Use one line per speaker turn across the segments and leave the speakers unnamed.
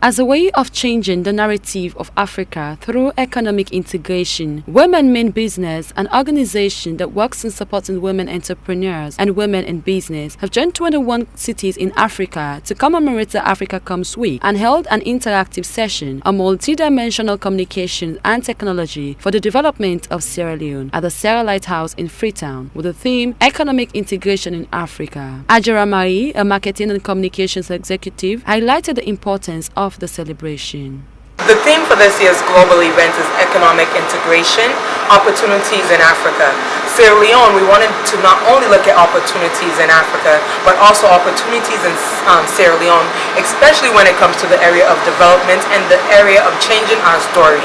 As a way of changing the narrative of Africa through economic integration, Women Mean Business, an organization that works in supporting women entrepreneurs and women in business, have joined 21 cities in Africa to commemorate the Africa Comes Week and held an interactive session on multidimensional communication and technology for the development of Sierra Leone at the Sierra Lighthouse in Freetown with the theme Economic Integration in Africa. Ajara Marie, a marketing and communications executive, highlighted the importance of the celebration.
The theme for this year's global event is Economic Integration, Opportunities in Africa. Sierra Leone, we wanted to not only look at opportunities in Africa, but also opportunities in Sierra Leone, especially when it comes to the area of development and the area of changing our story.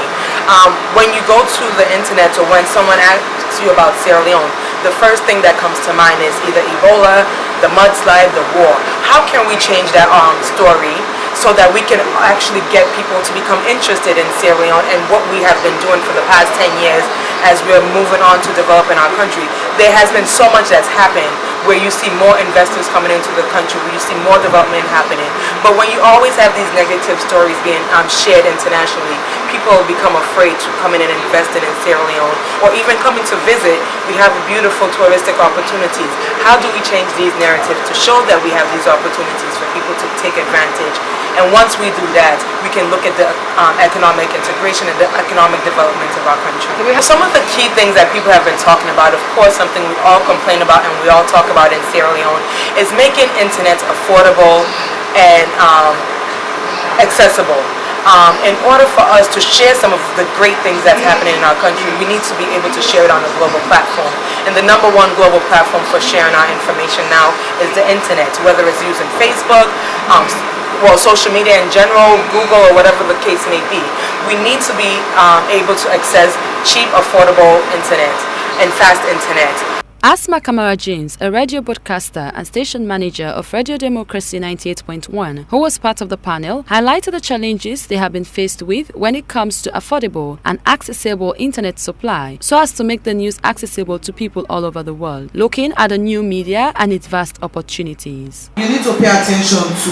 When you go to the internet or when someone asks you about Sierra Leone, the first thing that comes to mind is either Ebola, the mudslide, the war. How can we change that story so that we can actually get people to become interested in Sierra Leone and what we have been doing for the past 10 years as we're moving on to developing our country? There has been so much that's happened where you see more investors coming into the country, where you see more development happening. But when you always have these negative stories being shared internationally, people become afraid to come in and invest in Sierra Leone or even coming to visit. We have beautiful touristic opportunities. How do we change these narratives to show that we have these opportunities for people to take advantage? And once we do that, we can look at the economic integration and the economic development of our country. Some of the key things that people have been talking about, of course, something we all complain about and we all talk about in Sierra Leone, is making internet affordable and accessible. In order for us to share some of the great things that's happening in our country, we need to be able to share it on a global platform. And the #1 global platform for sharing our information now is the internet, whether it's using Facebook, social media in general, Google, or whatever the case may be. We need to be able to access cheap, affordable internet and fast internet.
Asma Kamara James, a radio broadcaster and station manager of Radio Democracy 98.1, who was part of the panel, highlighted the challenges they have been faced with when it comes to affordable and accessible internet supply, so as to make the news accessible to people all over the world, looking at the new media and its vast opportunities.
You need to pay attention to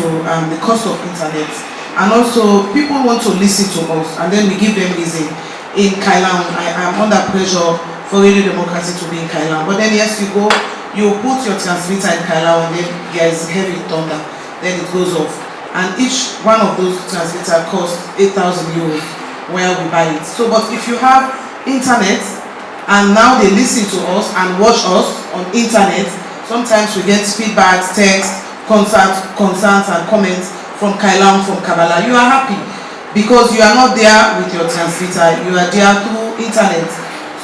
the cost of internet, and also people want to listen to us, and then we give them reason. In Kailan, I am under pressure for Radio Democracy to be in Kailan. But then yes, you go, you put your transmitter in Kailan and then there is heavy thunder, then it goes off. And each one of those transmitters costs 8,000 euros where we buy it. So, but if you have internet and now they listen to us and watch us on internet, sometimes we get feedback, text, concerns and comments from Kailan, from Kabbalah. You are happy because you are not there with your transmitter, you are there through internet.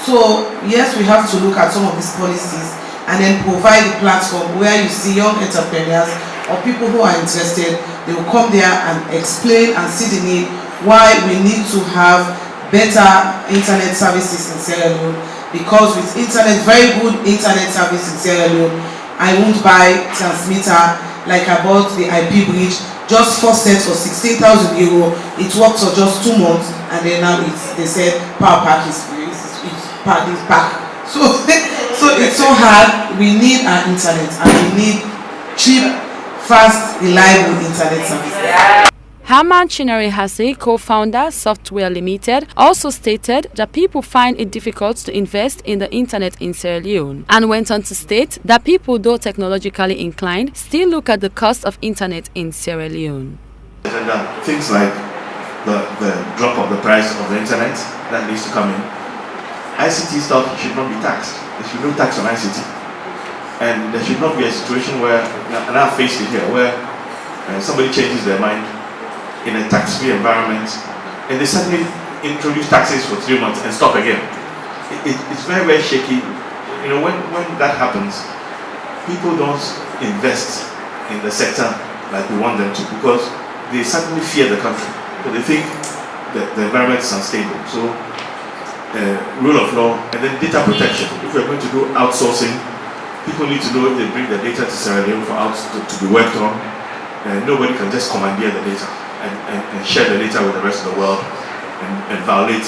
So yes, we have to look at some of these policies and then provide a platform where you see young entrepreneurs or people who are interested, they will come there and explain and see the need why we need to have better internet services in Sierra Leone. Because with internet, very good internet service in Sierra Leone, I won't buy transmitter like I bought the IP bridge, just 4 sets for 16,000 euro. It worked for just 2 months and then now they said power pack is free. Back. So it's so hard. We need our internet and we need cheap, fast, reliable internet service.
Herman Chinari Hase, co-founder Software Limited, also stated that people find it difficult to invest in the internet in Sierra Leone, and went on to state that people, though technologically inclined, still look at the cost of internet in Sierra Leone.
Things like the drop of the price of the internet that needs to come in. ICT stuff should not be taxed. There should be no tax on ICT. And there should not be a situation where, and I've faced it here, where somebody changes their mind in a tax-free environment and they suddenly introduce taxes for 3 months and stop again. It's very, very shaky. You know, when that happens, people don't invest in the sector like we want them to because they suddenly fear the country. So they think that the environment is unstable. So rule of law, and then data protection. If we're going to do outsourcing, people need to know if they bring the data to Sierra Leone to be worked on. Nobody can just commandeer the data and share the data with the rest of the world and violate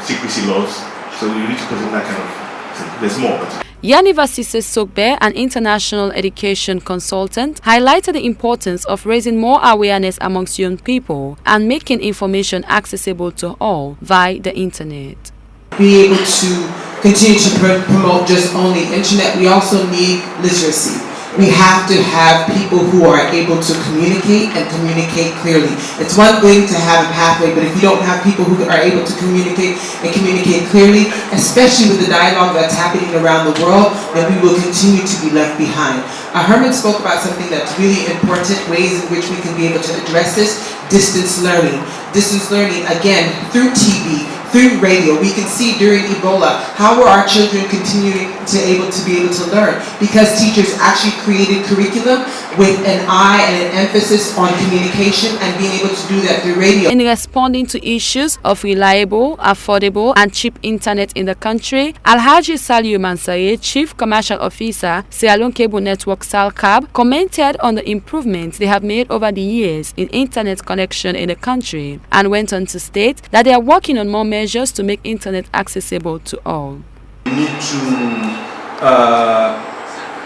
secrecy laws. So you need to put in that kind of thing. There's more.
Yaniva Sogbe, an international education consultant, highlighted the importance of raising more awareness amongst young people and making information accessible to all via the internet.
Be able to continue to promote just only internet, we also need literacy. We have to have people who are able to communicate and communicate clearly. It's one thing to have a pathway, but if you don't have people who are able to communicate and communicate clearly, especially with the dialogue that's happening around the world, then we will continue to be left behind. Herman spoke about something that's really important, ways in which we can be able to address this, distance learning. Distance learning, again, through TV, through radio. We can see during Ebola, how were our children continuing to be able to learn? Because teachers actually created curriculum with an eye and an emphasis on communication and being able to do that through radio.
In responding to issues of reliable, affordable and cheap internet in the country, Alhaji Saliu Mansaye, Chief Commercial Officer, Sierra Leone Cable Network SALCAB, commented on the improvements they have made over the years in internet connection in the country and went on to state that they are working on more measures to make internet accessible to all.
We need to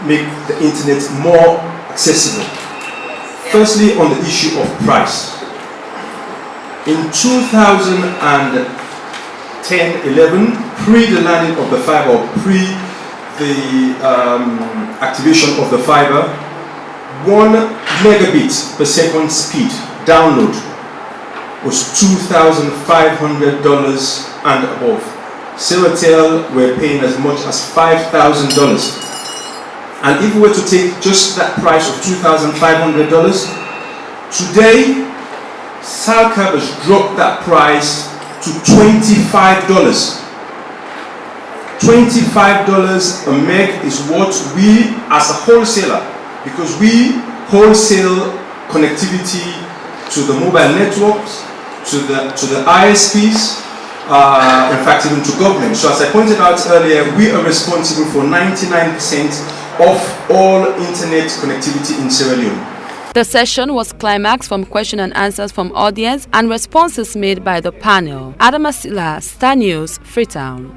make the internet more accessible. Firstly, on the issue of price. In 2010-11, pre the landing of the fiber, pre the activation of the fiber, 1 megabit per second speed download was $2,500 and above. Ceratel were paying as much as $5,000. And if we were to take just that price of $2,500, today SALCAB has dropped that price to $25. $25 a meg is what we as a wholesaler, because we wholesale connectivity to the mobile networks, to the ISPs, in fact even to government. So as I pointed out earlier, we are responsible for 99% of all internet connectivity in Sierra Leone.
The session was climaxed from question and answers from audience and responses made by the panel. Adama Silla, Star News, Freetown.